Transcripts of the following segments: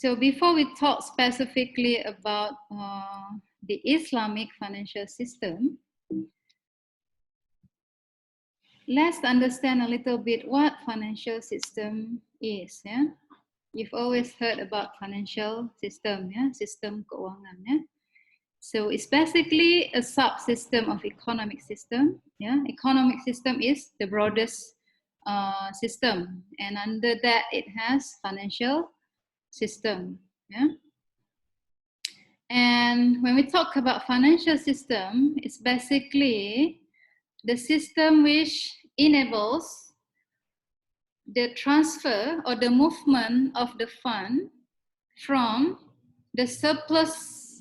So before we talk specifically about the Islamic financial system, let's understand a little bit what financial system is. Yeah? You've always heard about financial system, yeah? Sistem keuangan. Yeah? So it's basically a subsystem of economic system. Yeah? Economic system is the broadest system, and under that it has financial system. Yeah? And when we talk about financial system, it's basically the system which enables the transfer or the movement of the fund from the surplus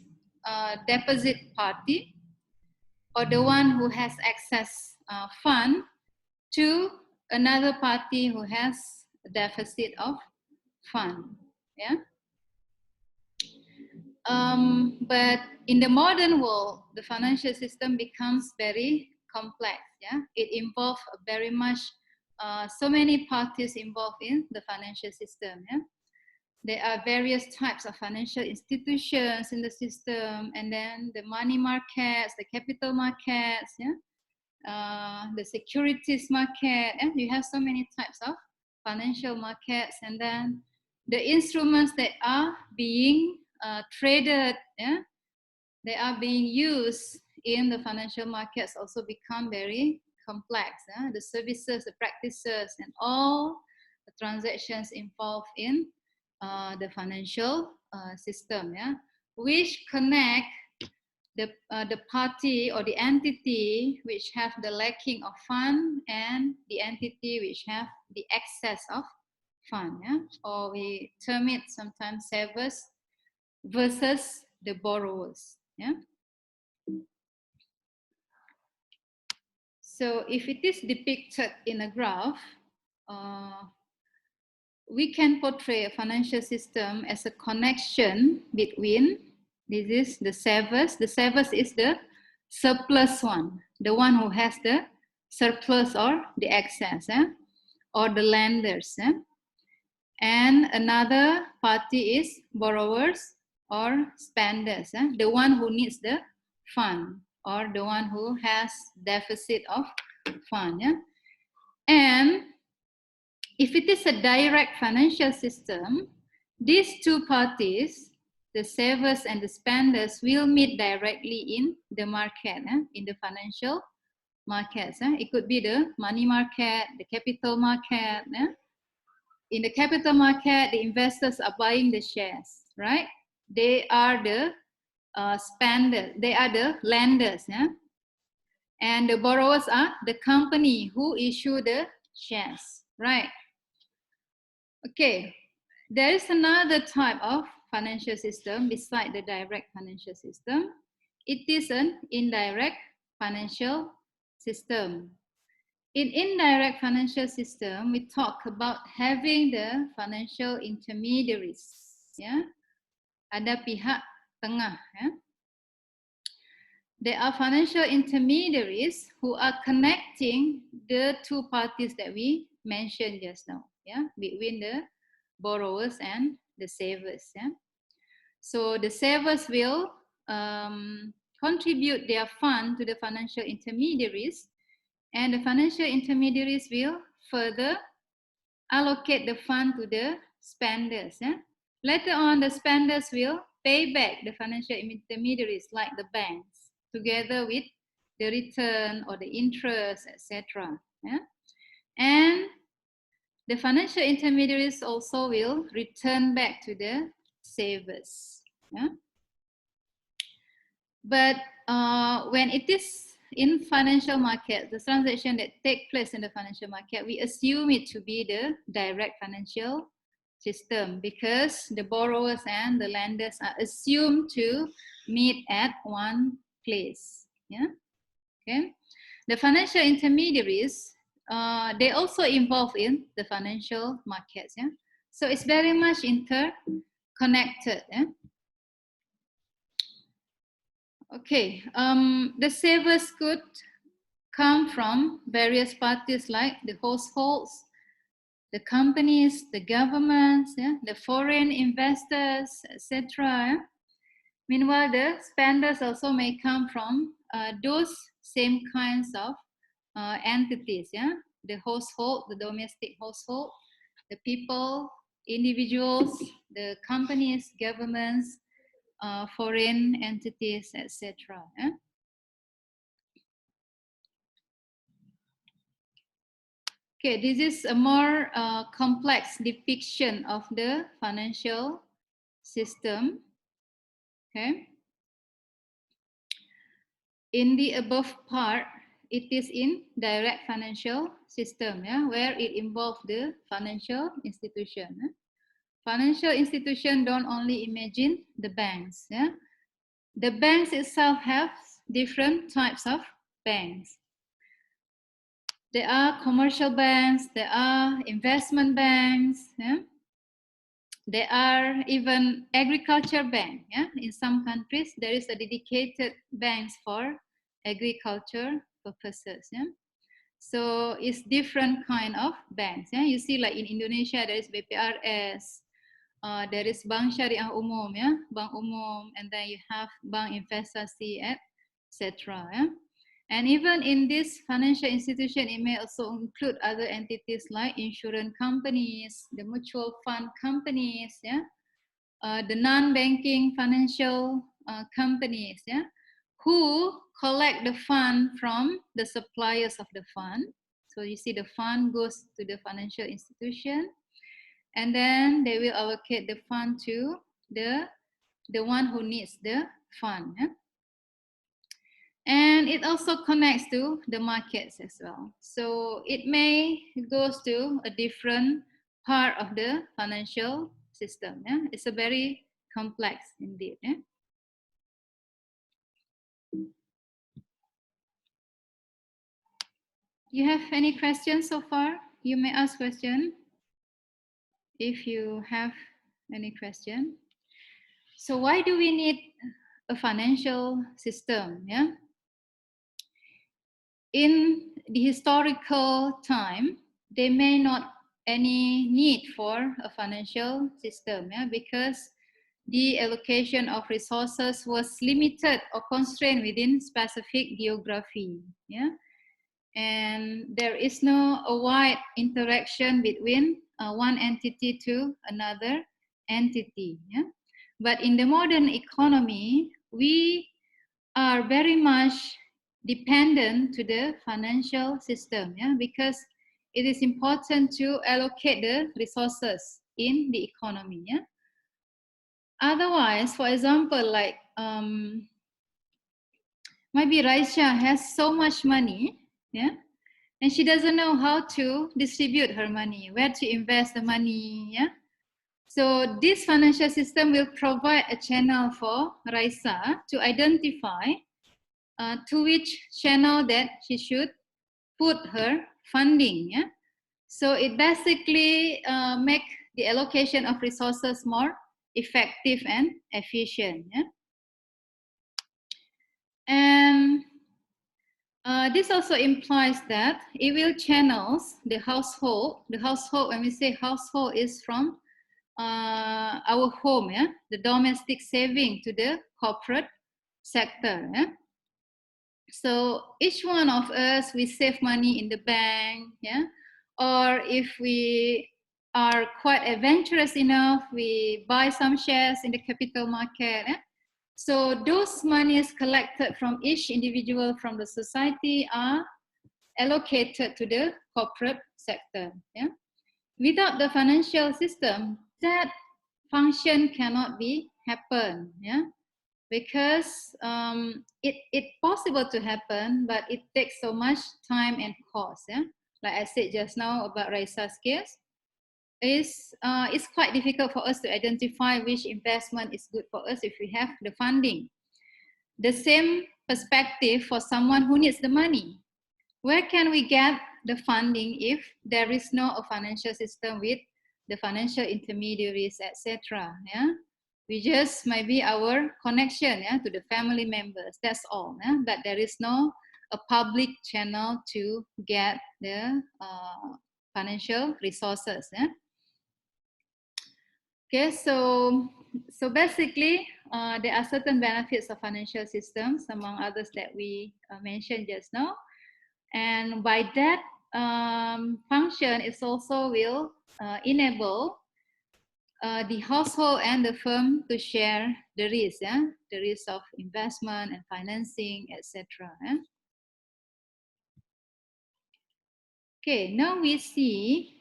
deposit party or the one who has excess fund to another party who has a deficit of fund. Yeah. But in the modern world, the financial system becomes very complex. Yeah, it involves very much so many parties involved in the financial system. Yeah, there are various types of financial institutions in the system, and then the money markets, the capital markets. Yeah, the securities market. And you have so many types of financial markets, and then the instruments that are being traded, yeah, they are being used in the financial markets also become very complex. The services, the practices, and all the transactions involved in the financial system, yeah, which connect the party or the entity which have the lacking of fund and the entity which have the excess of fund, yeah? Or we term it sometimes savers versus the borrowers. Yeah. So if it is depicted in a graph, we can portray a financial system as a connection between, this is the savers. The savers is the surplus one, the one who has the surplus or the excess, or the lenders. And another party is borrowers or spenders, the one who needs the fund or the one who has deficit of fund. Yeah? And if it is a direct financial system, these two parties, the savers and the spenders, will meet directly in the market, in the financial markets. It could be the money market, the capital market. In the capital market, the investors are buying the shares, right? They are the spenders, they are the lenders, yeah? And the borrowers are the company who issue the shares, right? Okay, there is another type of financial system beside the direct financial system. It is an indirect financial system. In indirect financial system, we talk about having the financial intermediaries. Yeah? Ada pihak tengah. Yeah? There are financial intermediaries who are connecting the two parties that we mentioned just now. Yeah? Between the borrowers and the savers. Yeah? So the savers will contribute their fund to the financial intermediaries, and the financial intermediaries will further allocate the fund to the spenders. Yeah? Later on, the spenders will pay back the financial intermediaries like the banks, together with the return or the interest, etc. Yeah? And the financial intermediaries also will return back to the savers. Yeah? But when it is in financial market, the transaction that take place in the financial market, we assume it to be the direct financial system because the borrowers and the lenders are assumed to meet at one place. Yeah. Okay. The financial intermediaries, they also involve in the financial markets. Yeah. So it's very much interconnected. Yeah. Okay, the savers could come from various parties like the households, the companies, the governments, yeah, the foreign investors, etc. Yeah. Meanwhile, the spenders also may come from those same kinds of entities, yeah, the household, the domestic household, the people, individuals, the companies, governments, foreign entities, etc. Yeah? Okay, this is a more complex depiction of the financial system. Okay. In the above part, it is in direct financial system, yeah, where it involves the financial institution. Yeah? Financial institution don't only imagine the banks. Yeah? The banks itself have different types of banks. There are commercial banks, there are investment banks, yeah? There are even agriculture bank. Yeah? In some countries, there is a dedicated banks for agriculture purposes. Yeah? So it's different kind of banks. Yeah? You see, like in Indonesia, there is BPRS, there is Bank Syariah Umum, yeah? Bank Umum, and then you have Bank Investasi, etc. Yeah? And even in this financial institution, it may also include other entities like insurance companies, the mutual fund companies, yeah? The non-banking financial companies, yeah? Who collect the fund from the suppliers of the fund. So you see the fund goes to the financial institution, and then they will allocate the fund to the one who needs the fund. Yeah? And it also connects to the markets as well. So it may goes to a different part of the financial system. Yeah? It's a very complex indeed. Yeah? You have any questions so far? You may ask question if you have any question. So why do we need a financial system? Yeah. In the historical time, there may not any need for a financial system, yeah, because the allocation of resources was limited or constrained within specific geography, yeah, and there is no a wide interaction between one entity to another entity, yeah. But in the modern economy, we are very much dependent to the financial system, yeah, because it is important to allocate the resources in the economy, yeah. Otherwise, for example, like maybe Raisha has so much money, yeah, and she doesn't know how to distribute her money, where to invest the money, yeah. So this financial system will provide a channel for Raisa to identify to which channel that she should put her funding. Yeah? So it basically make the allocation of resources more effective and efficient. Yeah? And this also implies that it will channels the household. The household, when we say household, is from our home, yeah? The domestic saving to the corporate sector. Yeah? So each one of us, we save money in the bank, yeah? Or if we are quite adventurous enough, we buy some shares in the capital market. Yeah? So those monies collected from each individual from the society are allocated to the corporate sector. Yeah? Without the financial system, that function cannot be happen. Yeah? Because it's possible to happen, but it takes so much time and cost. Yeah? Like I said just now about Raisa's case, it's quite difficult for us to identify which investment is good for us if we have the funding. The same perspective for someone who needs the money. Where can we get the funding if there is no a financial system with the financial intermediaries, etc.? Yeah? We just maybe our connection, yeah, to the family members. That's all. Yeah? But there is no a public channel to get the financial resources. Yeah? Okay, so basically, there are certain benefits of financial systems, among others that we mentioned just now. And by that function, it also will enable the household and the firm to share the risk, yeah? The risk of investment and financing, etc. Yeah? Okay, now we see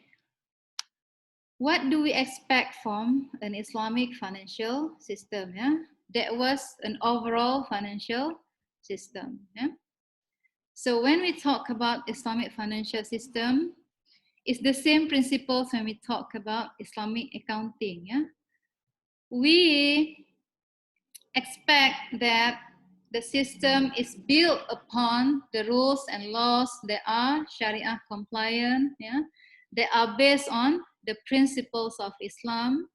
what do we expect from an Islamic financial system. Yeah? That was an overall financial system. Yeah? So when we talk about Islamic financial system, it's the same principles when we talk about Islamic accounting. Yeah? We expect that the system is built upon the rules and laws that are Sharia compliant, yeah, that are based on the principles of Islam,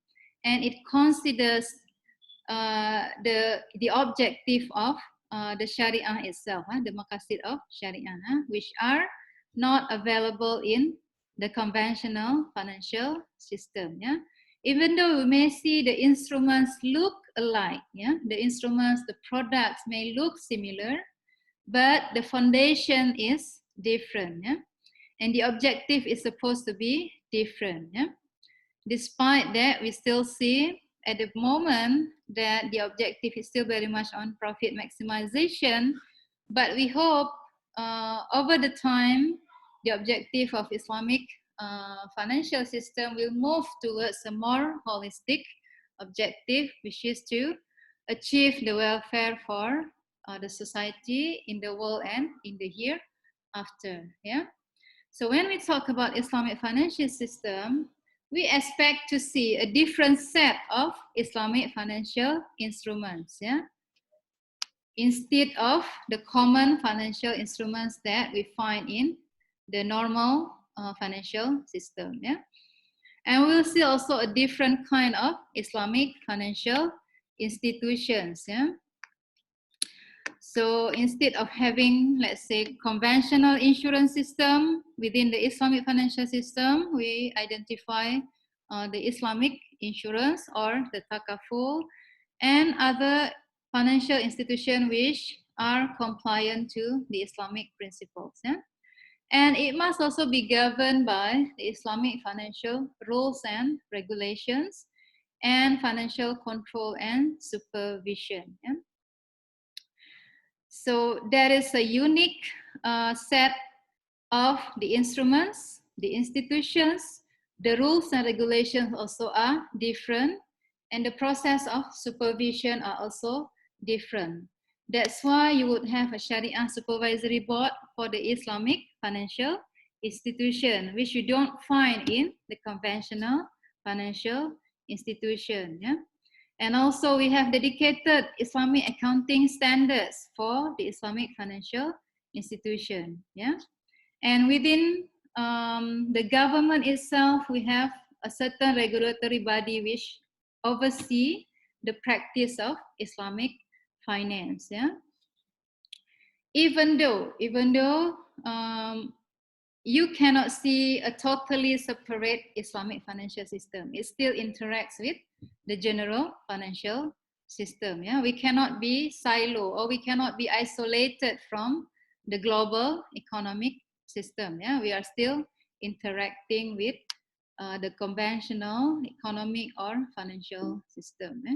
and it considers the objective of the Sharia itself, the maqasid of Sharia, which are not available in the conventional financial system. Yeah? Even though we may see the instruments look alike, yeah? The instruments, the products may look similar, but the foundation is different. Yeah? And the objective is supposed to be different. Yeah? Despite that, we still see at the moment that the objective is still very much on profit maximization, but we hope over the time, the objective of Islamic financial system will move towards a more holistic objective, which is to achieve the welfare for the society in the world and in the hereafter. Yeah. So when we talk about Islamic financial system, we expect to see a different set of Islamic financial instruments, yeah? Instead of the common financial instruments that we find in the normal financial system, yeah? And we'll see also a different kind of Islamic financial institutions, yeah? So instead of having, let's say, conventional insurance system within the Islamic financial system, we identify the Islamic insurance or the takaful and other financial institutions which are compliant to the Islamic principles. Yeah? And it must also be governed by the Islamic financial rules and regulations and financial control and supervision. Yeah? So there is a unique set of the instruments, the institutions, the rules and regulations also are different, and the process of supervision are also different. That's why you would have a Sharia supervisory board for the Islamic financial institution, which you don't find in the conventional financial institution. Yeah? And also we have dedicated Islamic accounting standards for the Islamic financial institution. Yeah? And within the government itself, we have a certain regulatory body which oversee the practice of Islamic finance. Yeah? Even though you cannot see a totally separate Islamic financial system. It still interacts with the general financial system. Yeah? We cannot be silo or we cannot be isolated from the global economic system. Yeah? We are still interacting with the conventional economic or financial system. Yeah?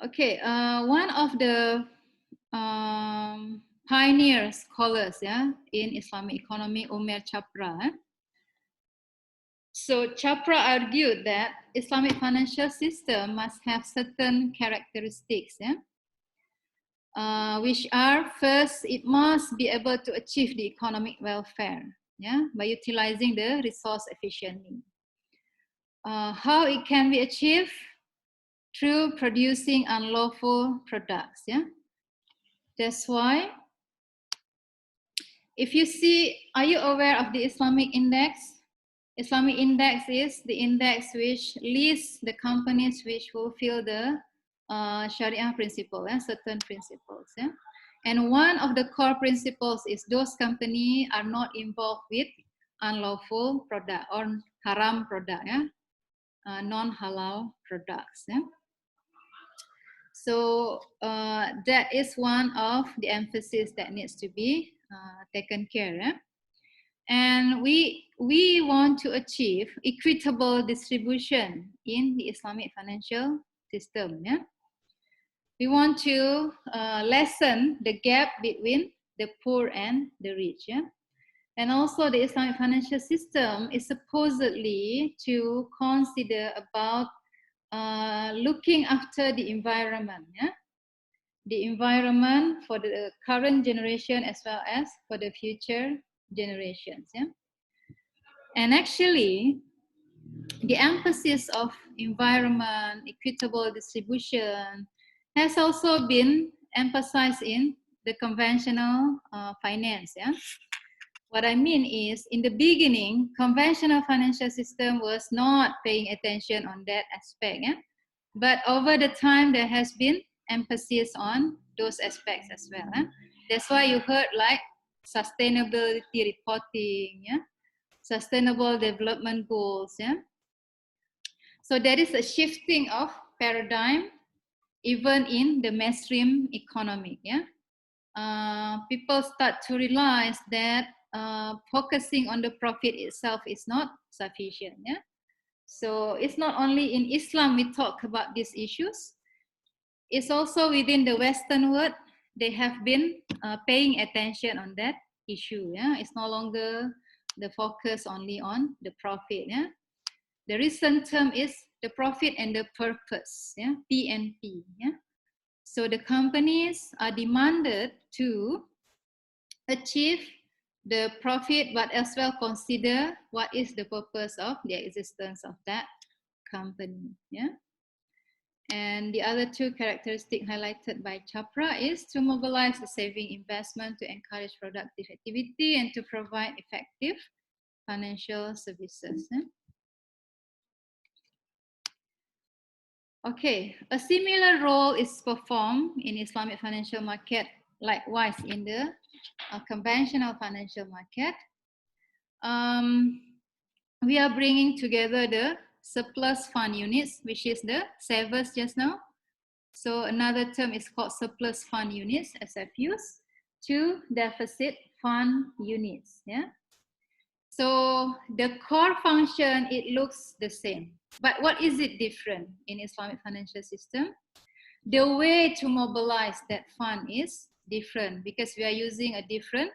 Okay, one of the pioneer scholars, yeah, in Islamic economy, Umar Chapra. So Chapra argued that Islamic financial system must have certain characteristics, yeah, which are first, it must be able to achieve the economic welfare, yeah, by utilizing the resource efficiently. How it can be achieved? Through producing unlawful products, yeah. That's why, if you see, are you aware of the Islamic index? Islamic index is the index which lists the companies which fulfill the Sharia principle and certain principles. Yeah? And one of the core principles is those companies are not involved with unlawful product or haram product, yeah? Non-halal products. Yeah? So that is one of the emphasis that needs to be taken care of. Yeah? And we want to achieve equitable distribution in the Islamic financial system. Yeah? We want to lessen the gap between the poor and the rich. Yeah? And also the Islamic financial system is supposedly to consider about looking after the environment. Yeah? The environment for the current generation as well as for the future generations. Yeah? And actually, the emphasis of environment, equitable distribution has also been emphasized in the conventional finance. Yeah? What I mean is, in the beginning, conventional financial system was not paying attention on that aspect. Yeah? But over the time, there has been emphasis on those aspects as well. Yeah? That's why you heard like sustainability reporting, yeah? Sustainable development goals. Yeah? So there is a shifting of paradigm even in the mainstream economic. Yeah? People start to realize that focusing on the profit itself is not sufficient. Yeah? So it's not only in Islam we talk about these issues, it's also within the Western world, they have been paying attention on that issue. Yeah? It's no longer the focus only on the profit. Yeah? The recent term is the profit and the purpose, yeah? PNP. Yeah? So the companies are demanded to achieve the profit, but as well consider what is the purpose of the existence of that company. Yeah? And the other two characteristics highlighted by Chapra is to mobilize the saving investment to encourage productive activity and to provide effective financial services. Yeah? Okay, a similar role is performed in Islamic financial market, likewise in the conventional financial market. We are bringing together the surplus fund units, which is the savers just now. So another term is called surplus fund units, SFUs, to deficit fund units. Yeah. So the core function, it looks the same. But what is it different in Islamic financial system? The way to mobilize that fund is different because we are using a different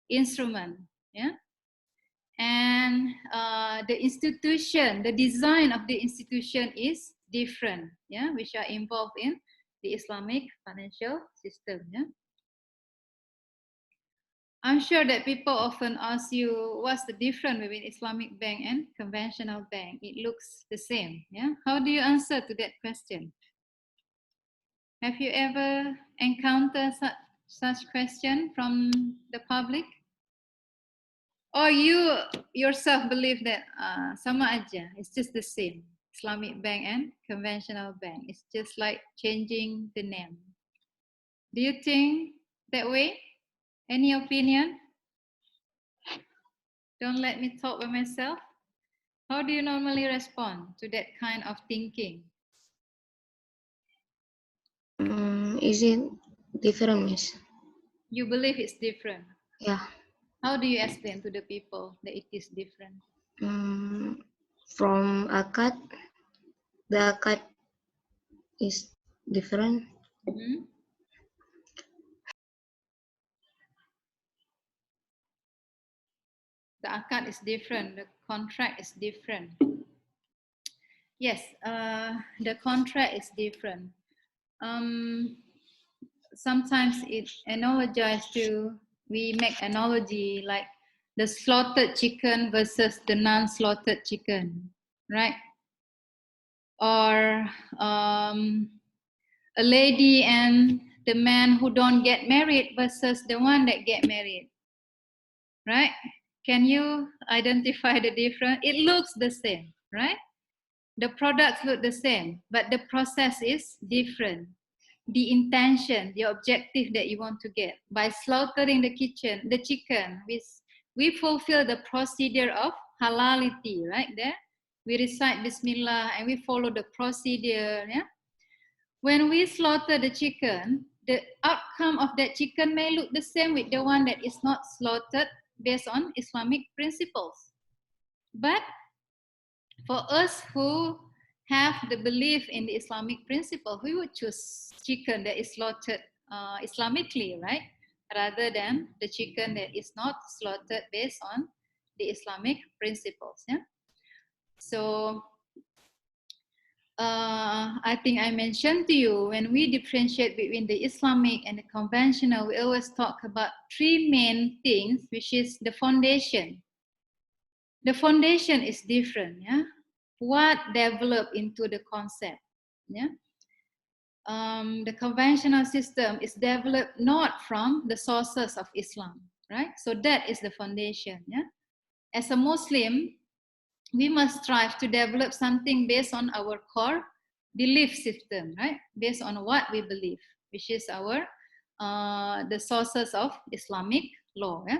instrument. Yeah. And the institution, the design of the institution is different, yeah, which are involved in the Islamic financial system. Yeah? I'm sure that people often ask you, what's the difference between Islamic bank and conventional bank? It looks the same. Yeah? How do you answer to that question? Have you ever encountered such question from the public? Or you yourself believe that sama aja, it's just the same, Islamic bank and conventional bank. It's just like changing the name. Do you think that way? Any opinion? Don't let me talk by myself. How do you normally respond to that kind of thinking? Is it different, Miss? You believe it's different? Yeah. How do you explain to the people that it is different? From akad, the akad is different. Mm-hmm. The akad is different. The contract is different. Yes, the contract is different. Sometimes it analogized to, we make analogy like the slaughtered chicken versus the non-slaughtered chicken, right? Or a lady and the man who don't get married versus the one that get married, right? Can you identify the difference? It looks the same, right? The products look the same, but the process is different. the intention, the objective that you want to get. By slaughtering the chicken, we fulfill the procedure of halality, right there. We recite Bismillah and we follow the procedure. Yeah? When we slaughter the chicken, the outcome of that chicken may look the same with the one that is not slaughtered based on Islamic principles. But for us who have the belief in the Islamic principle, we would choose chicken that is slaughtered Islamically, right? Rather than the chicken that is not slaughtered based on the Islamic principles. Yeah? So I think I mentioned to you, when we differentiate between the Islamic and the conventional, we always talk about three main things, which is the foundation. The foundation is different, yeah? What developed into the concept, yeah? The conventional system is developed not from the sources of Islam, right? So that is the foundation, yeah? As a Muslim, we must strive to develop something based on our core belief system, right? Based on what we believe, which is our the sources of Islamic law. Yeah?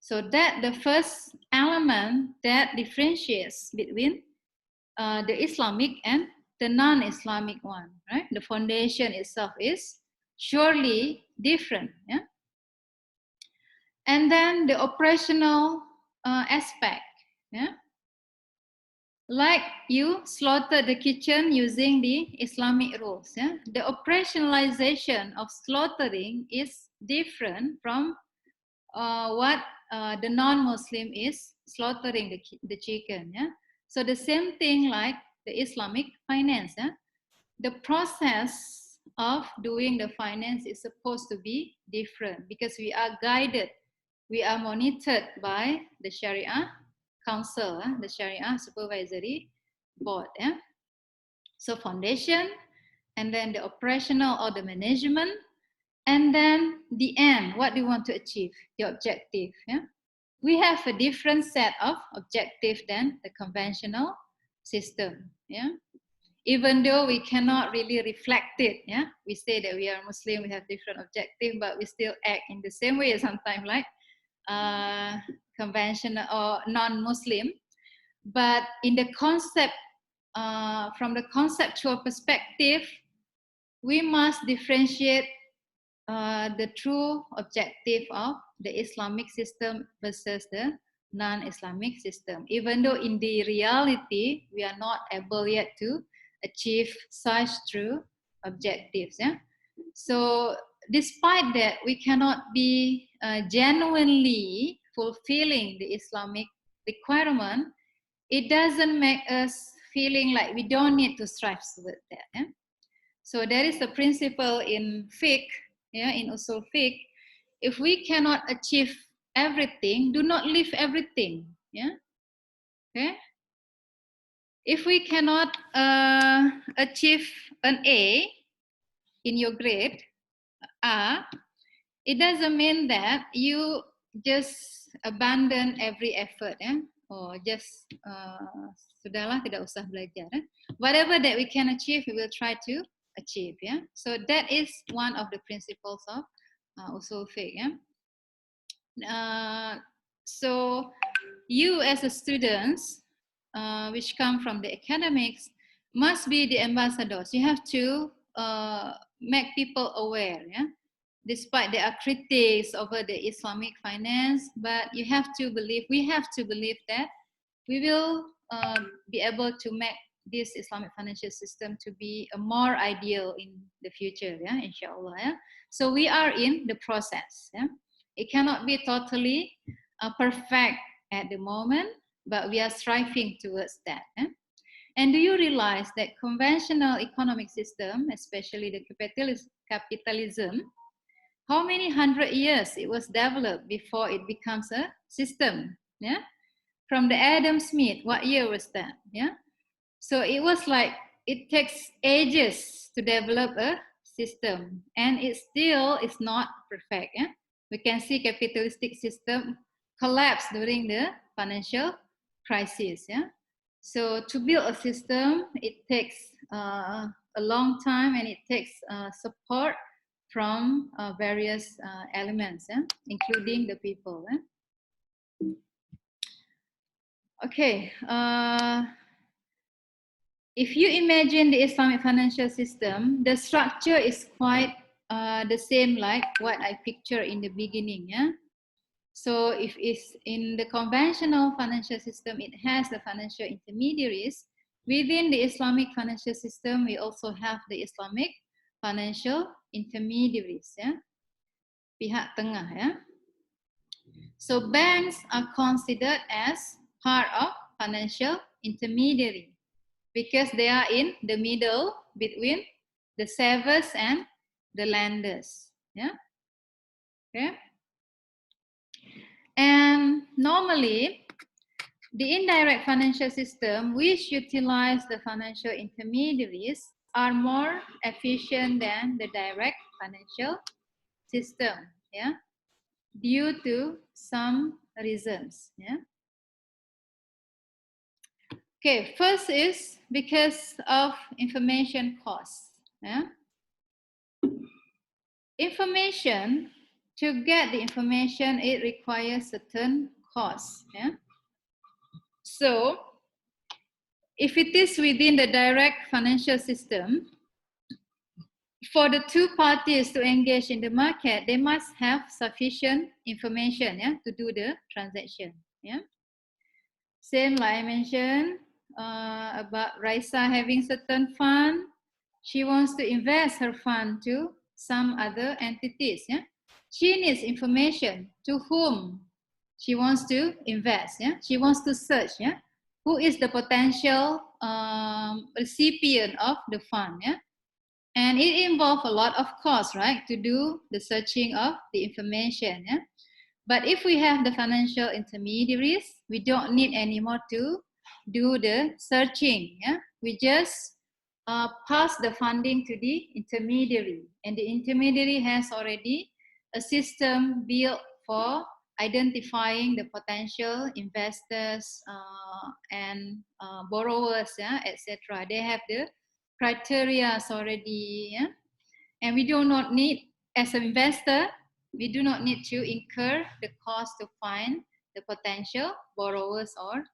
So that the first element that differentiates between the Islamic and the non-Islamic one, right? The foundation itself is surely different. Yeah? And then the operational aspect. Yeah? Like you slaughter the kitchen using the Islamic rules. Yeah? The operationalization of slaughtering is different from what the non-Muslim is slaughtering the chicken. Yeah? So the same thing like the Islamic finance. Yeah? The process of doing the finance is supposed to be different because we are guided, we are monitored by the Sharia Council, the Sharia Supervisory Board. Yeah? So foundation, and then the operational or the management, and then the end, what do you want to achieve, the objective. Yeah? We have a different set of objectives than the conventional system. Yeah? Even though we cannot really reflect it, yeah, we say that we are Muslim, we have different objectives, but we still act in the same way sometimes, like conventional or non-Muslim. But in the concept, from the conceptual perspective, we must differentiate the true objective of the Islamic system versus the non-Islamic system. Even though in the reality, we are not able yet to achieve such true objectives. Yeah? So despite that, we cannot be genuinely fulfilling the Islamic requirement. It doesn't make us feeling like we don't need to strive with that. Yeah? So there is a principle in fiqh, yeah, in usul fiqh. If we cannot achieve everything, do not leave everything. Yeah. Okay. If we cannot achieve an A in your grade, it doesn't mean that you just abandon every effort, or just sudahlah, tidak usah belajar. Whatever that we can achieve, we will try to achieve. Yeah. So that is one of the principles of usul fiqh. Yeah. So you as a student, which come from the academics, must be the ambassadors. You have to make people aware. Yeah. Despite there are critics over the Islamic finance, but you have to believe, we have to believe that we will be able to make this Islamic financial system to be a more ideal in the future, yeah, inshallah. Yeah? So we are in the process. Yeah? It cannot be totally perfect at the moment, but we are striving towards that. Yeah? And do you realize that conventional economic system, especially the capitalism, how many hundred years it was developed before it becomes a system? Yeah. From the Adam Smith, what year was that? Yeah. So it was like, it takes ages to develop a system, and it still is not perfect. Yeah. We can see capitalistic system collapse during the financial crisis. Yeah. So to build a system, it takes a a long time and it takes support from various elements, including the people. Okay, if you imagine the Islamic financial system, the structure is quite the same like what I pictured in the beginning. So if it's in the conventional financial system, it has the financial intermediaries. Within the Islamic financial system, we also have the Islamic financial intermediaries. Pihak tengah. So banks are considered as part of financial intermediary because they are in the middle between the savers and the lenders. Okay. And normally, the indirect financial system, which utilize the financial intermediaries, are more efficient than the direct financial system, due to some reasons. Okay, first is because of information costs. Information, to get the information, it requires certain costs. So, if it is within the direct financial system, for the two parties to engage in the market, they must have sufficient information to do the transaction. Same like I mentioned about Raisa having certain fund. She wants to invest her fund to some other entities. She needs information to whom she wants to invest. She wants to search. Who is the potential recipient of the fund. And it involves a lot of cost, right, to do the searching of the information. But if we have the financial intermediaries, we don't need anymore to do the searching. We just pass the funding to the intermediary, and the intermediary has already a system built for identifying the potential investors and borrowers, etc. They have the criteria already, and we do not need, as an investor, we do not need to incur the cost to find the potential borrowers or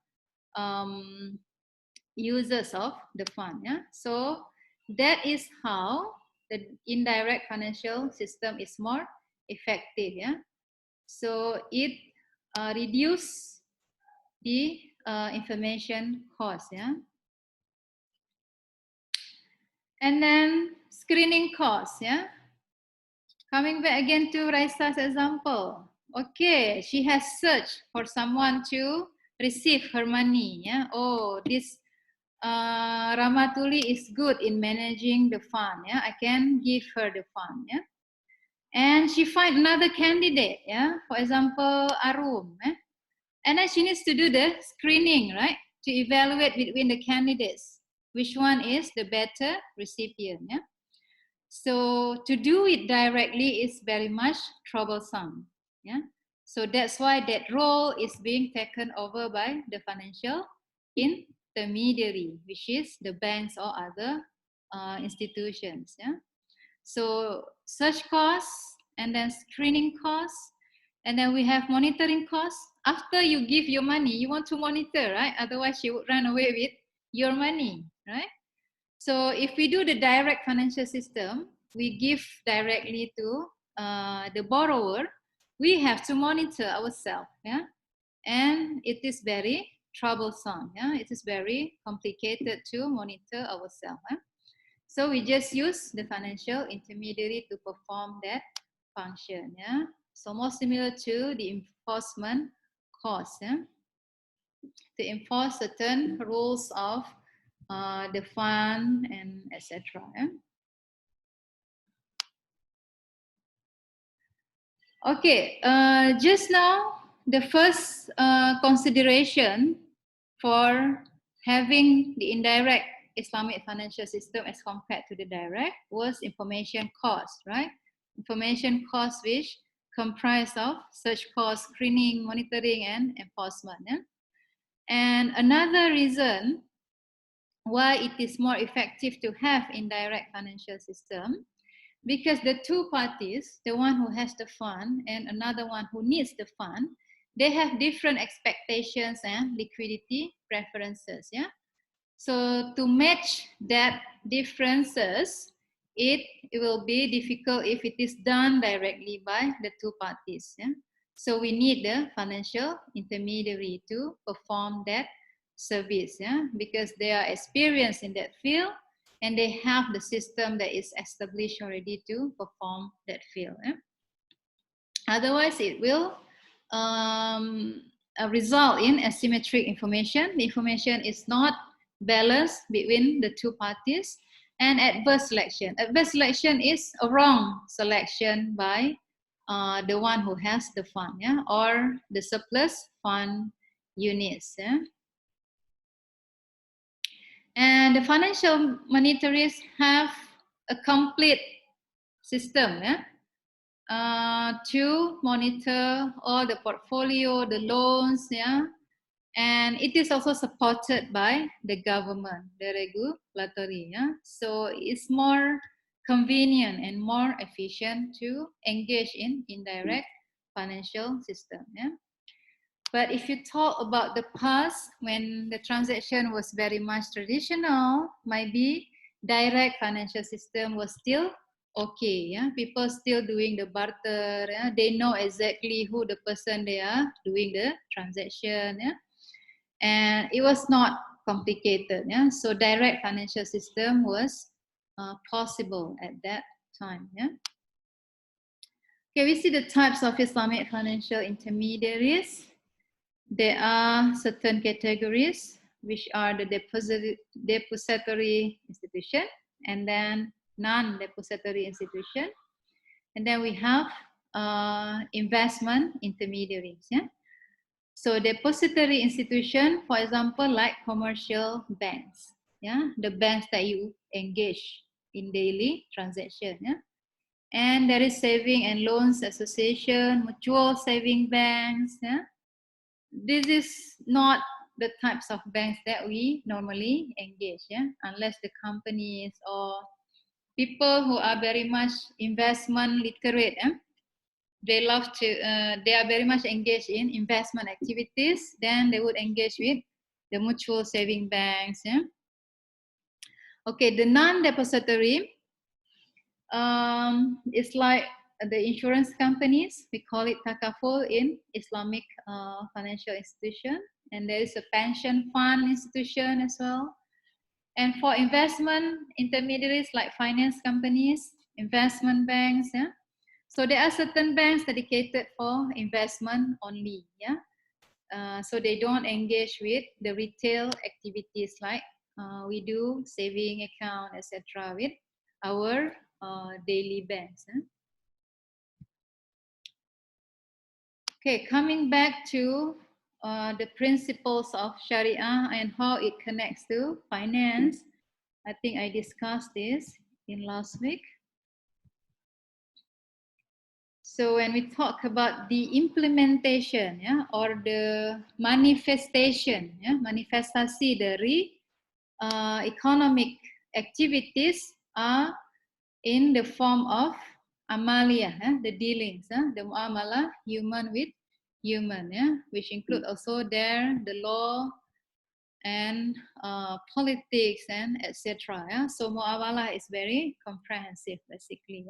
users of the fund. So that is how the indirect financial system is more effective. So it reduces the information cost. And then screening costs. Coming back again to Raisa's example. Okay, she has searched for someone to receive her money. Oh, this Ramatuli is good in managing the fund. I can give her the fund. And she find another candidate. For example, Arum. And then she needs to do the screening, right? To evaluate between the candidates, which one is the better recipient. So to do it directly is very much troublesome. So that's why that role is being taken over by the financial intermediary, which is the banks or other institutions. So search costs, and then screening costs, and then we have monitoring costs. After you give your money, you want to monitor, right? Otherwise you would run away with your money, right? So if we do the direct financial system, we give directly to the borrower, we have to monitor ourselves. And it is very troublesome. It is very complicated to monitor ourselves. So we just use the financial intermediary to perform that function. So more similar to the enforcement cost. To enforce certain rules of the fund and etc. Okay, just now the first consideration for having the indirect Islamic financial system as compared to the direct was information cost, right? Information cost which comprise of search cost, screening, monitoring, and enforcement. And another reason why it is more effective to have indirect financial system, because the two parties, the one who has the fund and another one who needs the fund, they have different expectations and liquidity preferences. Yeah. So to match that differences, it will be difficult if it is done directly by the two parties. Yeah? So we need the financial intermediary to perform that service, yeah? Because they are experienced in that field and they have the system that is established already to perform that field. Yeah? Otherwise, it will result in asymmetric information. The information is not balanced between the two parties, and adverse selection. Adverse selection is a wrong selection by the one who has the fund, yeah, or the surplus fund units. Yeah? And the financial monetaries have a complete system, yeah? To monitor all the portfolio, the loans, yeah, and it is also supported by the government, the regulatory, yeah. So it's more convenient and more efficient to engage in indirect financial system, yeah. But if you talk about the past, when the transaction was very much traditional, maybe direct financial system was still okay. Yeah, people still doing the barter. Yeah? They know exactly who the person they are doing the transaction. Yeah, and it was not complicated. Yeah, so direct financial system was possible at that time. Yeah. Okay, we see the types of Islamic financial intermediaries. There are certain categories which are the depository institution and then non-depository institution. And then we have investment intermediaries. Yeah? So depository institution, for example, like commercial banks. Yeah, the banks that you engage in daily transaction. Yeah? And there is saving and loans association, mutual saving banks. Yeah? This is not the types of banks that we normally engage, yeah, unless the companies or people who are very much investment literate, they love to, they are very much engaged in investment activities, then they would engage with the mutual saving banks, yeah. Okay, the non-depository, it's like the insurance companies. We call it takaful in Islamic financial institution. And there is a pension fund institution as well. And for investment intermediaries like finance companies, investment banks, yeah. So there are certain banks dedicated for investment only, yeah. So they don't engage with the retail activities like we do saving account, etc. with our daily banks. Okay, coming back to the principles of Sharia and how it connects to finance. I think I discussed this in last week. So when we talk about the implementation, yeah, or the manifestation, yeah, manifestasi dari economic activities are in the form of amalia, the dealings, the muamalah human with human, which include also there the law and politics and etc. So muamalah is very comprehensive basically.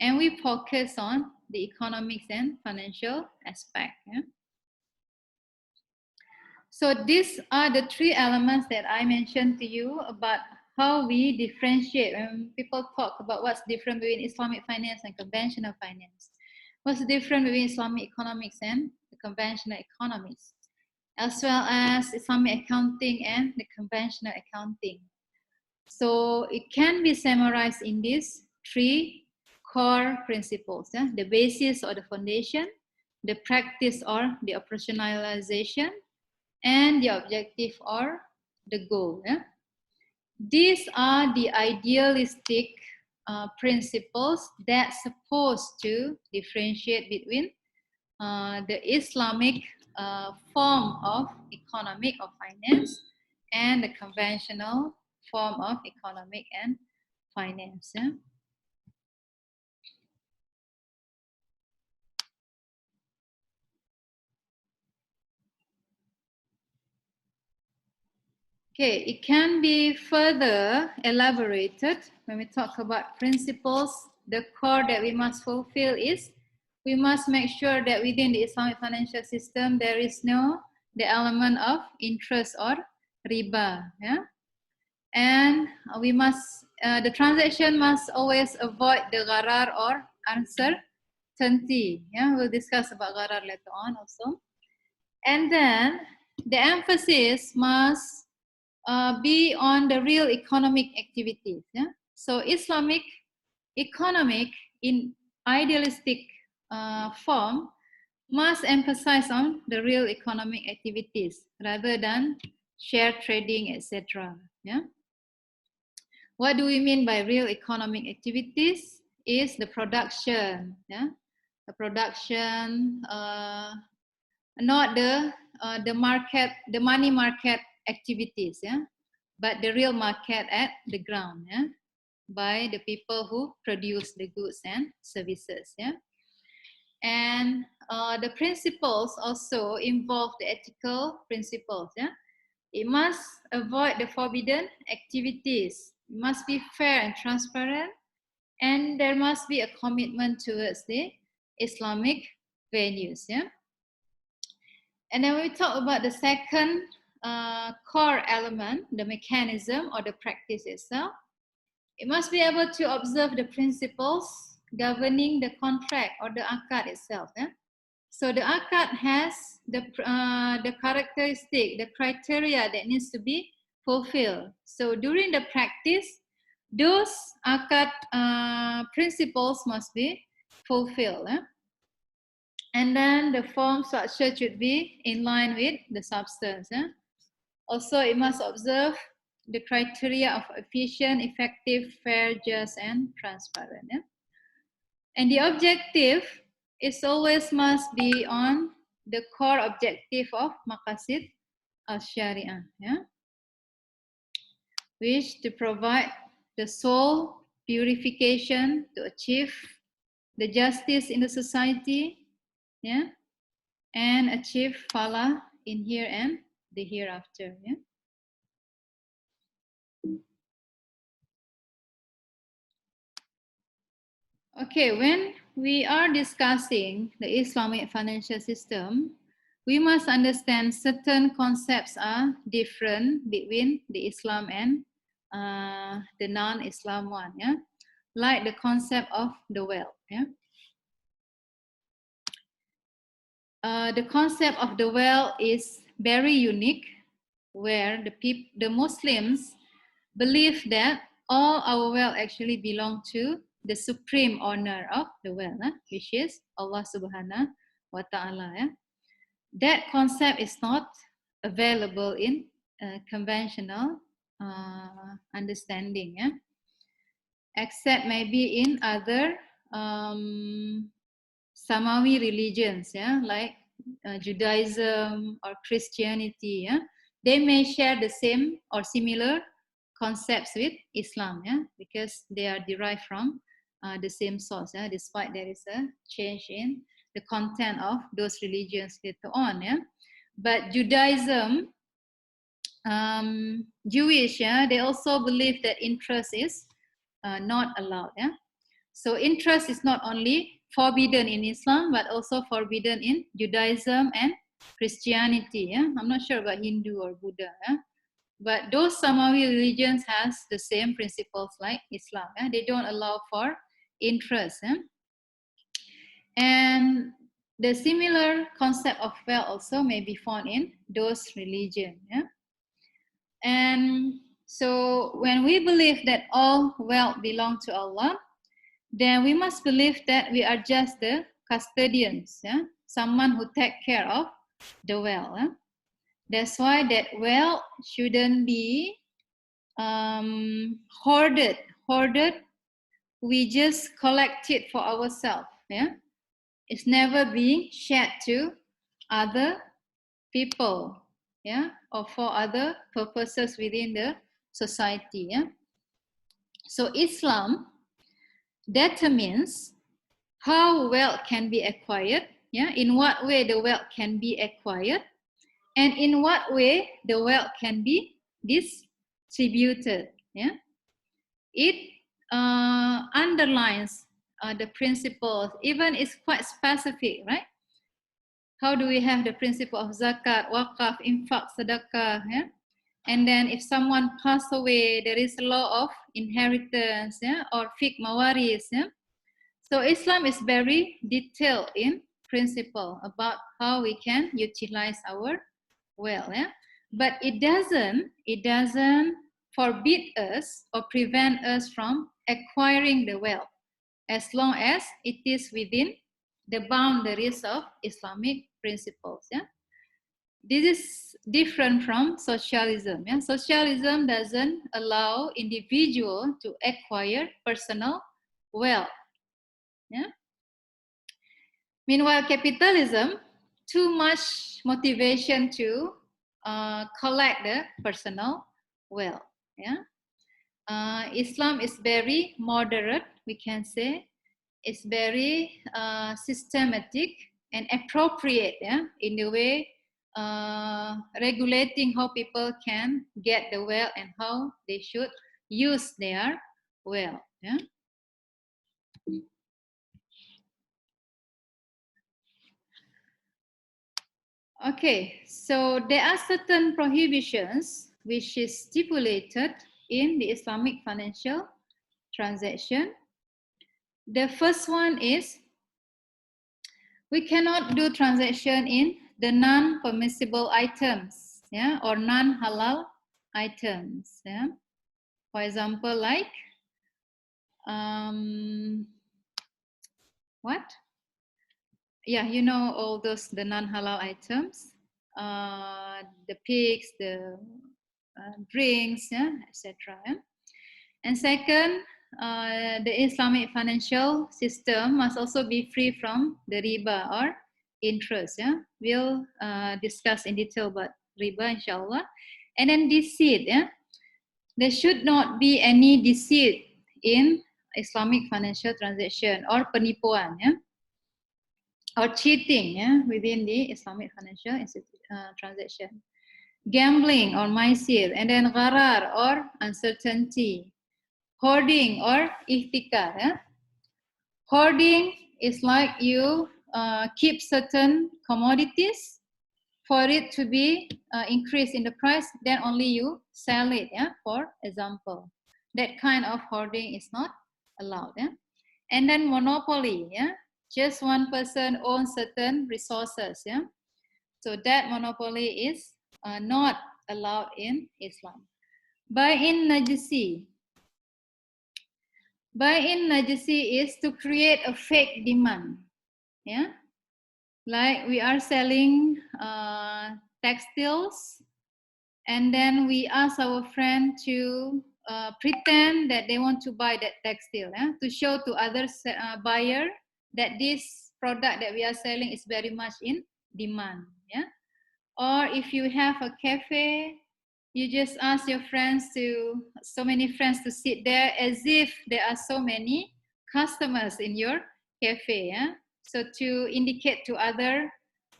And we focus on the economics and financial aspect. So these are the three elements that I mentioned to you about how we differentiate when people talk about what's different between Islamic finance and conventional finance. What's different between Islamic economics and the conventional economics, as well as Islamic accounting and the conventional accounting. So it can be summarized in these three core principles, the basis or the foundation, the practice or the operationalization, and the objective or the goal. These are the idealistic principles that supposed to differentiate between the Islamic form of economic or finance and the conventional form of economic and finance. Yeah? Okay, it can be further elaborated when we talk about principles. The core that we must fulfill is we must make sure that within the Islamic financial system there is no the element of interest or riba. Yeah? And we must the transaction must always avoid the gharar or uncertainty. Yeah, we'll discuss about gharar later on also. And then the emphasis must be on the real economic activities. Yeah? So Islamic economic in idealistic form must emphasize on the real economic activities rather than share trading, etc. Yeah? What do we mean by real economic activities? Is the production, yeah? The production, not the market, the money market activities, yeah? But the real market at the ground, yeah? By the people who produce the goods and services, yeah? And the principles also involve the ethical principles, yeah? It must avoid the forbidden activities. It must be fair and transparent, and there must be a commitment towards the Islamic values. Yeah. And then we talk about the second core element, the mechanism or the practice itself. It must be able to observe the principles governing the contract or the akad itself. Yeah? So the akad has the characteristic, the criteria that needs to be fulfilled. So during the practice, those akad principles must be fulfilled. And then the form structure should be in line with the substance. Also, it must observe the criteria of efficient, effective, fair, just, and transparent. And the objective is always must be on the core objective of maqasid al-Sharia, which to provide the soul purification to achieve the justice in the society, and achieve falah in here and the hereafter. Okay, when we are discussing the Islamic financial system, we must understand certain concepts are different between the Islam and the non-Islam one, like the concept of the wealth. The concept of the wealth is very unique, where the Muslims believe that all our wealth actually belong to the supreme owner of the wealth, which is Allah Subhanahu wa Ta'ala. That concept is not available in conventional understanding, except maybe in other Samawi religions, like Judaism or Christianity. They may share the same or similar concepts with Islam, because they are derived from the same source, despite there is a change in the content of those religions later on. But Judaism, Jewish, they also believe that interest is not allowed. So interest is not only forbidden in Islam, but also forbidden in Judaism and Christianity. I'm not sure about Hindu or Buddha. But those Samawi religions has the same principles like Islam. They don't allow for interest. And the similar concept of wealth also may be found in those religions. And so when we believe that all wealth belongs to Allah, then we must believe that we are just the custodians, someone who take care of the wealth. That's why that wealth shouldn't be hoarded. We just collect it for ourselves. It's never being shared to other people. or for other purposes within the society. Yeah? So Islam determines how wealth can be acquired, yeah, in what way the wealth can be acquired, and in what way the wealth can be distributed. Yeah? It underlines the principles, even it's quite specific, right? How do we have the principle of zakat, waqaf, infaq, sadaqah, yeah? And then if someone passed away, there is a law of inheritance, yeah, or fiqh mawaris, yeah? So Islam is very detailed in principle about how we can utilize our wealth, yeah? But it doesn't forbid us or prevent us from acquiring the wealth as long as it is within the boundaries of Islamic principles. Yeah? This is different from socialism. Yeah? Socialism doesn't allow individual to acquire personal wealth. Yeah? Meanwhile, capitalism, too much motivation to collect the personal wealth. Yeah? Islam is very moderate, we can say. It's very systematic and appropriate, yeah, in the way regulating how people can get the wealth and how they should use their wealth. Yeah? Okay, so there are certain prohibitions which is stipulated in the Islamic financial transaction. The first one is we cannot do transaction in the non-permissible items, yeah, or non-halal items. Yeah. For example, like what? Yeah, you know all those the non-halal items, the pigs, the drinks, yeah, etc. Yeah? And second, the Islamic financial system must also be free from the riba or interest. Yeah, we'll discuss in detail about riba, inshallah. And then deceit. Yeah, there should not be any deceit in Islamic financial transaction or penipuan. Yeah, or cheating. Yeah, within the Islamic financial transaction. Gambling or maisir, and then gharar or uncertainty. Hoarding or ihtikar. Yeah? Hoarding is like you keep certain commodities for it to be increased in the price, then only you sell it, yeah? For example. That kind of hoarding is not allowed. Yeah? And then monopoly, yeah? Just one person owns certain resources. Yeah? So that monopoly is not allowed in Islam. Buy-in najisi. Buy-in najisi is to create a fake demand. Yeah, like we are selling textiles, and then we ask our friend to pretend that they want to buy that textile, yeah? To show to other buyer that this product that we are selling is very much in demand. Yeah, or if you have a cafe, you just ask your friends to, so many friends to sit there as if there are so many customers in your cafe. Yeah? So to indicate to other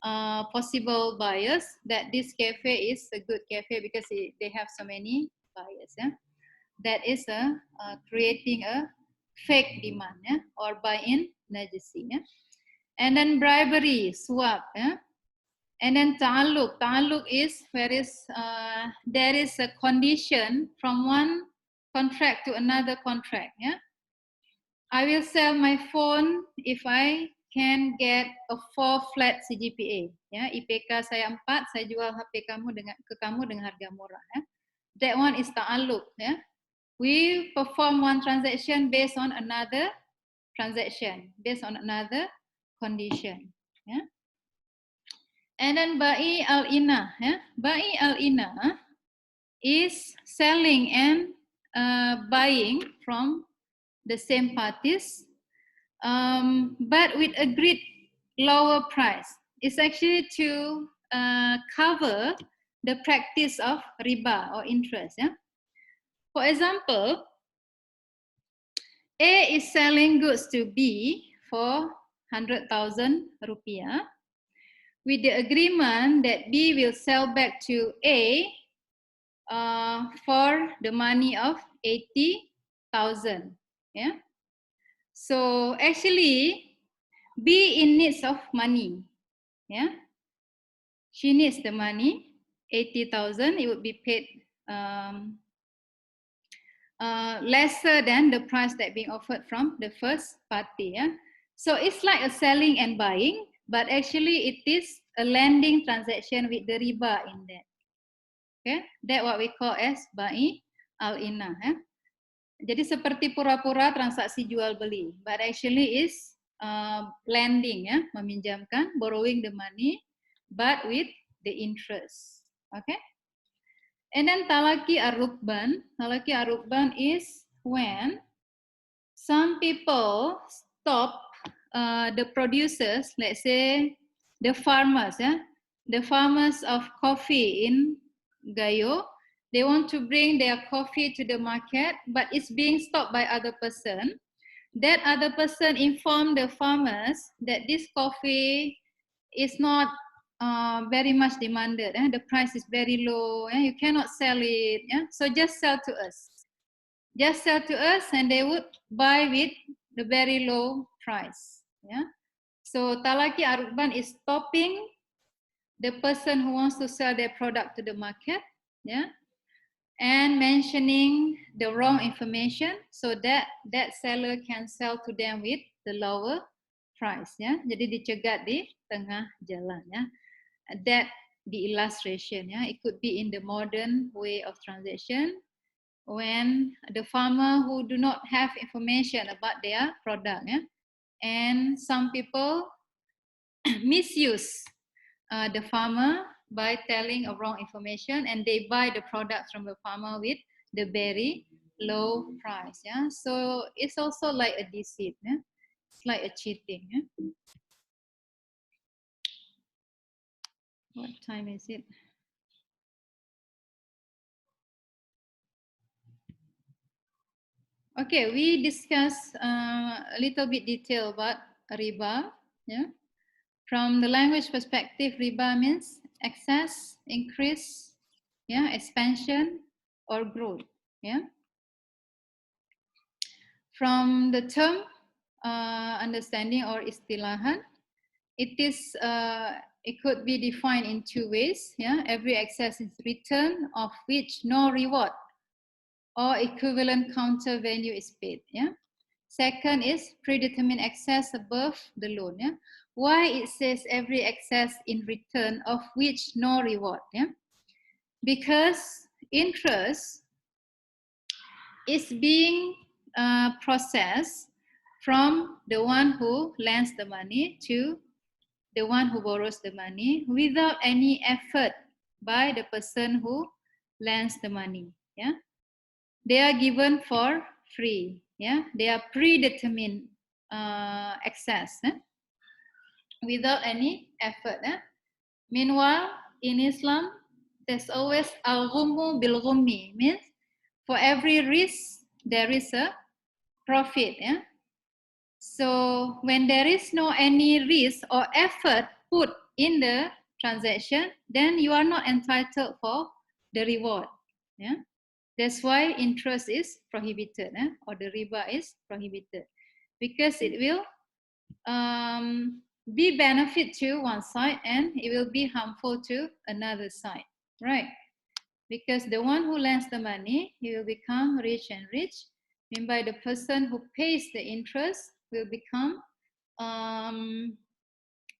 possible buyers that this cafe is a good cafe because they have so many buyers. Yeah? That is creating a fake demand, yeah? Or buy-in najisi. Yeah? And then bribery, swap. Yeah? And then ta'alluq. Ta'alluq is where there is a condition from one contract to another contract. Yeah, I will sell my phone if I can get a 4 flat CGPA. Ya, IPK saya 4, saya jual HP kamu ke kamu dengan harga murah. Ya. That one is ta'alluq. Ya. We perform one transaction based on another transaction, based on another condition. Ya. And then ba'i al-ina. Yeah? Ba'i al-ina is selling and buying from the same parties, but with agreed lower price. It's actually to cover the practice of riba or interest. Yeah? For example, A is selling goods to B for 100,000 rupiah with the agreement that B will sell back to A for the money of 80,000. Yeah. So actually, B in needs of money. Yeah. She needs the money, 80,000. It would be paid lesser than the price that being offered from the first party. Yeah? So it's like a selling and buying, but actually it is a lending transaction with the riba in that. Okay, that what we call as bai al-inah. Jadi seperti pura-pura transaksi jual beli, but actually is lending, ya, meminjamkan, borrowing the money, but with the interest. Okay. And then talaki ar-rukban. Talaki ar-rukban is when some people stop the producers, let's say the farmers, the farmers of coffee in Gayo, they want to bring their coffee to the market, but it's being stopped by other person. That other person informed the farmers that this coffee is not very much demanded. The price is very low. You cannot sell it. So just sell to us. Just sell to us, and they would buy with the very low price. Yeah. So talaki arukban is stopping the person who wants to sell their product to the market. Yeah. And mentioning the wrong information so that that seller can sell to them with the lower price. Ya, jadi dicegat di tengah jalan. Ya, that the illustration. Ya, it could be in the modern way of transaction when the farmer who do not have information about their product. Ya, and some people misuse the farmer by telling a wrong information, and they buy the products from the farmer with the very low price. Yeah, so it's also like a deceit. Yeah? It's like a cheating. Yeah? What time is it? Okay, we discussed a little bit detail about riba. Yeah. From the language perspective, riba means excess, increase, yeah, expansion, or growth. Yeah. From the term understanding or istilahan, it could be defined in two ways. Yeah, every excess is return of which no reward or equivalent counter value is paid. Yeah. Second is predetermined excess above the loan. Yeah. Why it says every excess in return of which no reward? Yeah. Because interest is being processed from the one who lends the money to the one who borrows the money without any effort by the person who lends the money. Yeah, they are given for free. Yeah, they are predetermined access without any effort. Meanwhile, in Islam, there's always al-ghummu bil-ghummi, means for every risk there is a profit. Yeah. So when there is no any risk or effort put in the transaction, then you are not entitled for the reward. Yeah, that's why interest is prohibited, or the riba is prohibited, because it will be benefit to one side and it will be harmful to another side, right? Because the one who lends the money, he will become rich and rich. Meanwhile, the person who pays the interest will become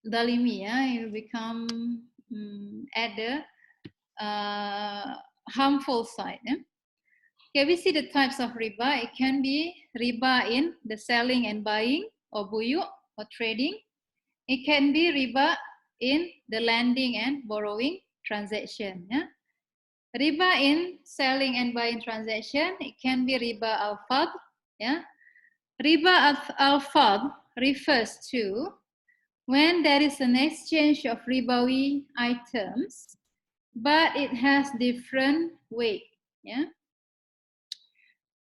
dalimi, he will become at the harmful side. Okay, we see the types of riba. It can be riba in the selling and buying, or buyu, or trading. It can be riba in the lending and borrowing transaction. Yeah? Riba in selling and buying transaction, it can be riba al-fadl. Yeah? Riba al-fadl refers to when there is an exchange of ribawi items but it has different weight. Yeah.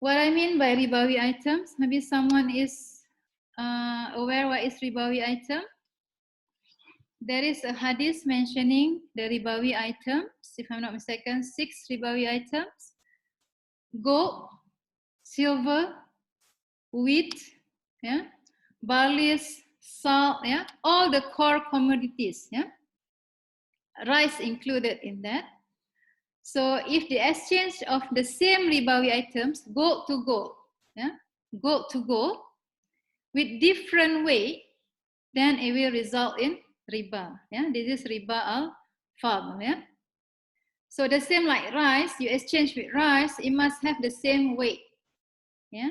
What I mean by ribawi items, maybe someone is aware what is ribawi item. There is a hadith mentioning the ribawi items, if I'm not mistaken, 6 ribawi items: gold, silver, wheat, yeah, barley, salt, yeah, all the core commodities, yeah, rice included in that. So if the exchange of the same ribawi items, gold to gold, yeah, gold to gold, with different weight, then it will result in riba. Yeah, this is riba al-fadl. Yeah. So the same like rice, you exchange with rice, it must have the same weight. Yeah,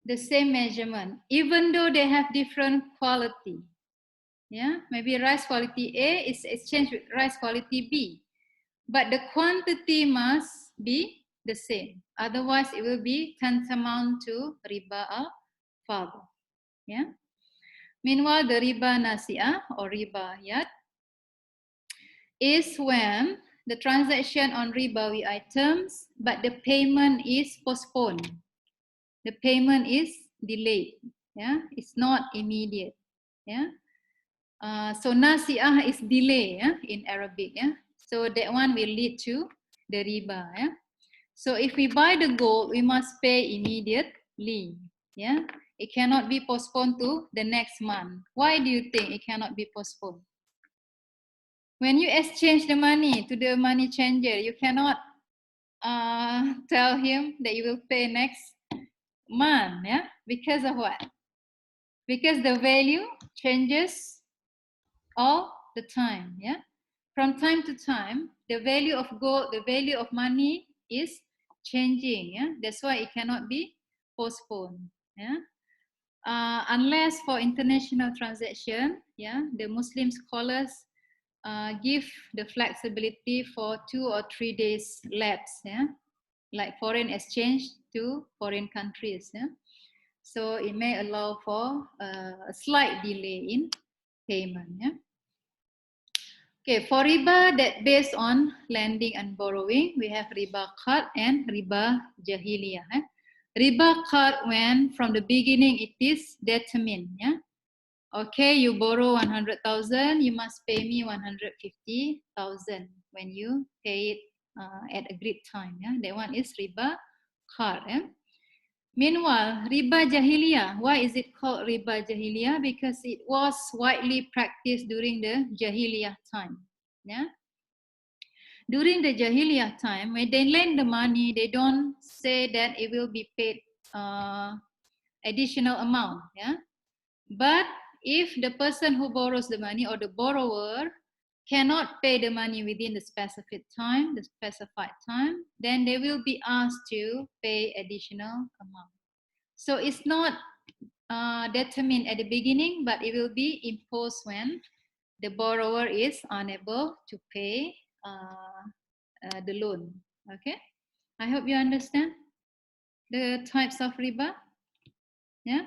the same measurement, even though they have different quality. Yeah, maybe rice quality A is exchanged with rice quality B, but the quantity must be the same. Otherwise, it will be tantamount to riba al-fadl. Yeah. Meanwhile, the riba nasi'ah or riba yad is when the transaction on ribawi items, but the payment is postponed. The payment is delayed. Yeah, it's not immediate. Yeah. So nasi'ah is delay, yeah, in Arabic. Yeah. So that one will lead to the riba. Yeah. So if we buy the gold, we must pay immediately. Yeah. It cannot be postponed to the next month. Why do you think it cannot be postponed? When you exchange the money to the money changer, you cannot tell him that you will pay next month, yeah? Because of what? Because the value changes all the time, yeah? From time to time, the value of gold, the value of money is changing, yeah? That's why it cannot be postponed, yeah? Unless for international transaction, yeah, the Muslim scholars give the flexibility for 2 or 3 days lapse, yeah, like foreign exchange to foreign countries. Yeah? So it may allow for a slight delay in payment. Yeah? Okay, for riba that based on lending and borrowing, we have riba qard and riba jahiliyah. Riba qard, when from the beginning it is determined. Yeah? Okay, you borrow 100,000, you must pay me 150,000 when you pay it at agreed time. Yeah, that one is riba qard. Yeah? Meanwhile, riba jahiliyah. Why is it called riba jahiliyah? Because it was widely practiced during the jahiliyah time. Yeah. During the jahiliyah time, when they lend the money, they don't say that it will be paid additional amount. Yeah. But if the person who borrows the money or the borrower cannot pay the money within the specified time, then they will be asked to pay additional amount. So it's not determined at the beginning, but it will be imposed when the borrower is unable to pay the loan. Okay, I hope you understand the types of riba. Yeah.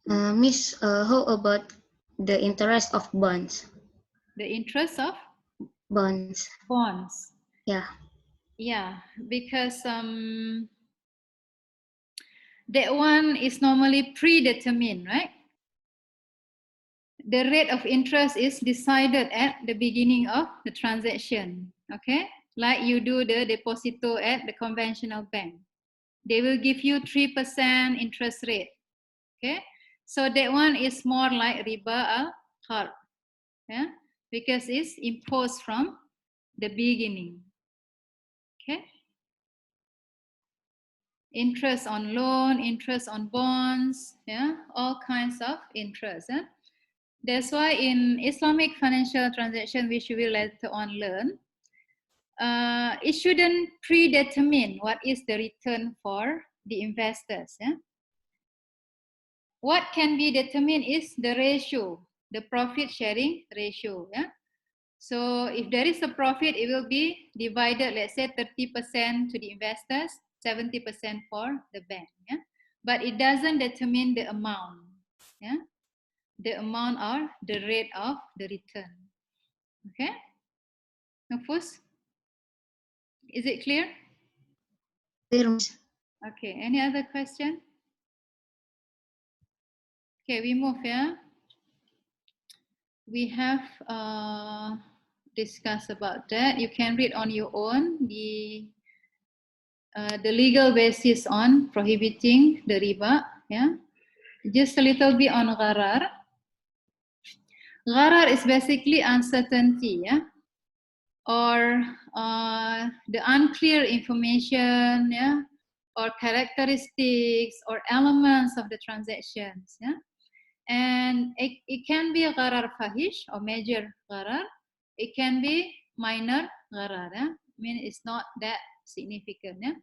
Miss, how about the interest of bonds? The interest of Bonds. bonds. Yeah. Yeah, because that one is normally predetermined, right? The rate of interest is decided at the beginning of the transaction, okay? Like you do the deposito at the conventional bank. They will give you 3% interest rate, okay? So that one is more like riba al-qard, yeah? Because it's imposed from the beginning, okay? Interest on loan, interest on bonds, yeah, all kinds of interest. Yeah? That's why in Islamic financial transaction, which you will later on learn, it shouldn't predetermine what is the return for the investors. Yeah? What can be determined is the ratio, the profit sharing ratio. Yeah? So if there is a profit, it will be divided, let's say 30% to the investors, 70% for the bank. Yeah? But it doesn't determine the amount. Yeah? The amount or the rate of the return. Okay? Nufus, is it clear? Clear, Miss. Okay, any other question? Okay, we move, yeah. We have discussed about that. You can read on your own the legal basis on prohibiting the riba, yeah. Just a little bit on gharar. Gharar is basically uncertainty, yeah, or the unclear information, yeah, or characteristics or elements of the transactions, yeah. And it can be a gharar fahish or major gharar. It can be minor gharar. I mean, it's not that significant. Yeah?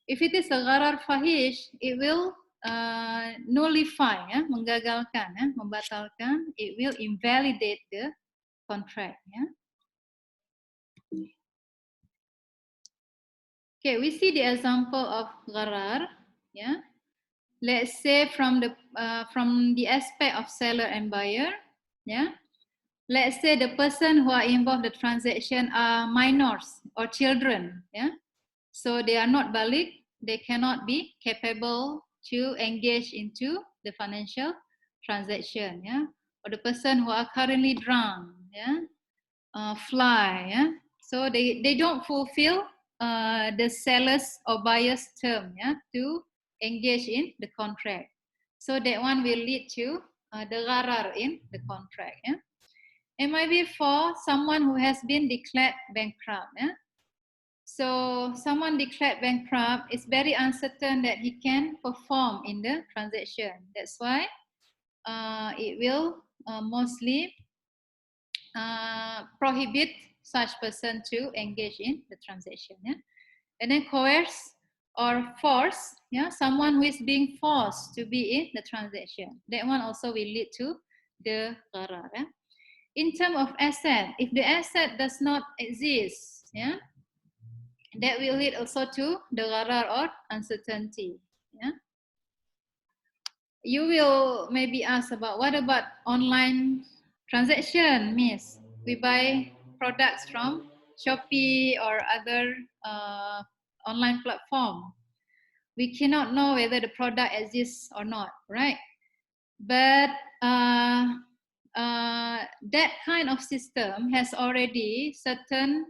If it is a gharar fahish, it will nullify, menggagalkan, membatalkan. It will invalidate the contract. Yeah? Okay, we see the example of gharar. Yeah? Let's say from the aspect of seller and buyer. Yeah. Let's say the person who are involved in the transaction are minors or children, yeah. So they are not baligh, they cannot be capable to engage into the financial transaction, yeah. Or the person who are currently drunk, yeah, fly, yeah. So they don't fulfill the seller's or buyer's term, yeah, to engage in the contract. So that one will lead to the gharar in the contract, yeah. It might be for someone who has been declared bankrupt. Yeah? So someone declared bankrupt is very uncertain that he can perform in the transaction. That's why it will mostly prohibit such person to engage in the transaction. Yeah? And then coerce or force, yeah, someone who is being forced to be in the transaction. That one also will lead to the gharar. Yeah? In terms of asset, if the asset does not exist, yeah, that will lead also to the gharar or uncertainty. Yeah. You will maybe ask about what about online transaction, Miss? We buy products from Shopee or other online platform. We cannot know whether the product exists or not, right? But that kind of system has already certain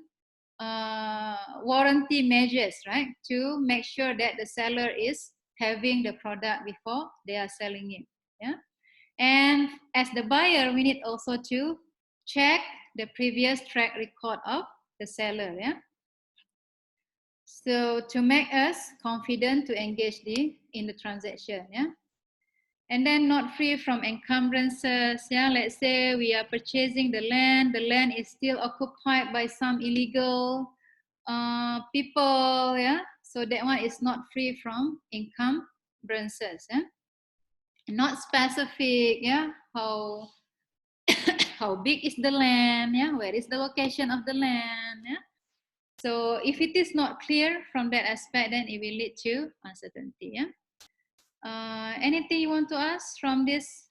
warranty measures, right? To make sure that the seller is having the product before they are selling it. Yeah. And as the buyer, we need also to check the previous track record of the seller. Yeah. So to make us confident to engage in the transaction. Yeah. And then not free from encumbrances. Yeah, let's say we are purchasing the land is still occupied by some illegal people. Yeah, so that one is not free from encumbrances. Yeah, not specific. Yeah, how how big is the land? Yeah, where is the location of the land? Yeah. So if it is not clear from that aspect, then it will lead to uncertainty. Yeah. Anything you want to ask from this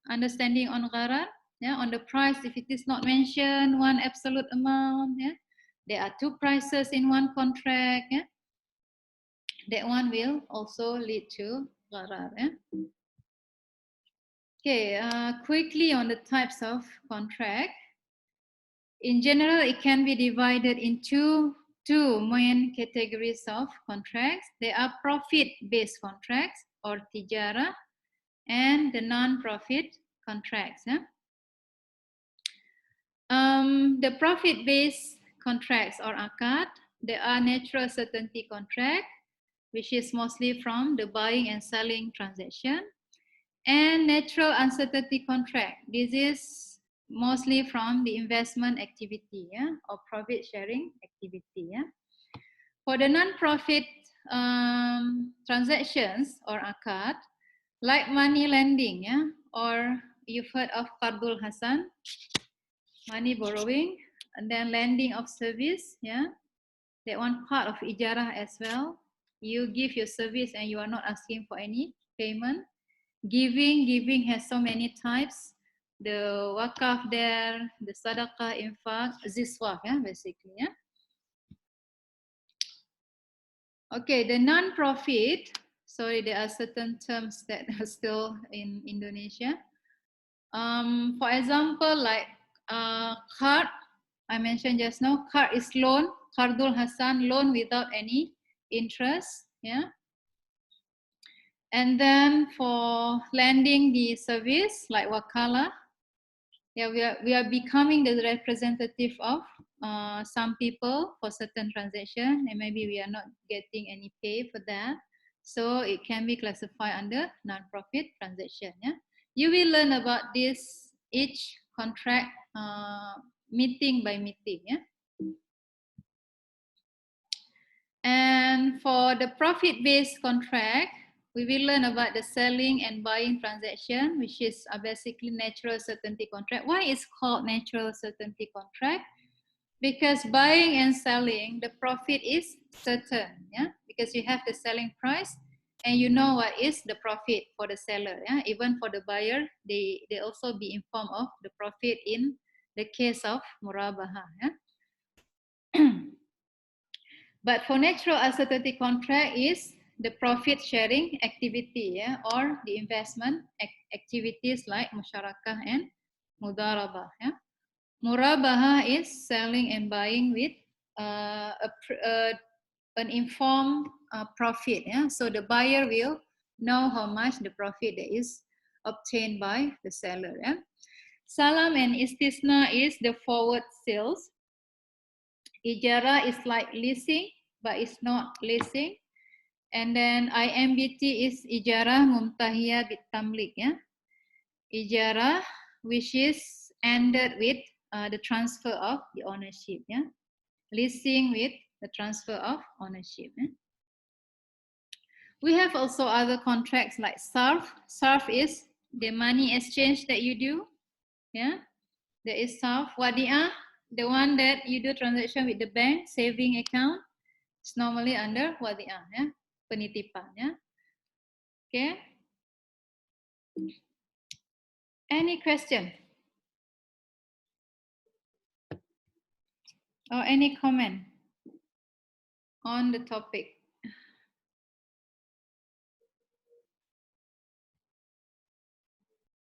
understanding on gharar? Yeah, on the price, if it is not mentioned one absolute amount, yeah, there are two prices in one contract, yeah, that one will also lead to gharar. Yeah? Okay, quickly on the types of contract. In general, it can be divided into two main categories of contracts. There are profit-based contracts or tijara, and the non-profit contracts. The profit-based contracts or akad, there are natural certainty contract, which is mostly from the buying and selling transaction, and natural uncertainty contract. This is mostly from the investment activity, yeah, or profit sharing activity. Yeah. For the non-profit transactions or akad, like money lending, yeah, or you've heard of Qardul Hasan, money borrowing, and then lending of service, yeah, that one part of ijarah as well. You give your service and you are not asking for any payment. Giving has so many types. the wakaf there, the sadaqah, infaq, ziswah, yeah, basically, yeah. Okay, the non-profit, sorry, there are certain terms that are still in Indonesia. For example, like card, I mentioned just now, card is loan, Qardul Hasan, loan without any interest, yeah. And then for lending the service, like wakala, yeah, we are becoming the representative of some people for certain transaction, and maybe we are not getting any pay for that. So it can be classified under non-profit transaction. Yeah, you will learn about this each contract meeting by meeting. Yeah, and for the profit-based contract, we will learn about the selling and buying transaction, which is basically natural certainty contract. Why is called natural certainty contract? Because buying and selling, the profit is certain, yeah. Because you have the selling price, and you know what is the profit for the seller, yeah. Even for the buyer, they also be informed of the profit in the case of murabaha, yeah. But for natural uncertainty contract is the profit sharing activity, yeah, or the investment activities like musyarakah and mudarabah. Yeah. Murabaha is selling and buying with an informed profit. Yeah. So the buyer will know how much the profit that is obtained by the seller. Yeah. Salam and istisna is the forward sales. Ijara is like leasing, but it's not leasing. And then IMBT is ijara mumtahiyah bitamlik, yeah. Ijara, which is ended with the transfer of the ownership, yeah. Leasing with the transfer of ownership. Yeah? We have also other contracts like SARF. SARF is the money exchange that you do, yeah. There is SARF. Wadi'ah, the one that you do transaction with the bank, saving account. It's normally under wadi'ah, yeah, penitipan, yeah. Okay. Any question or any comment on the topic?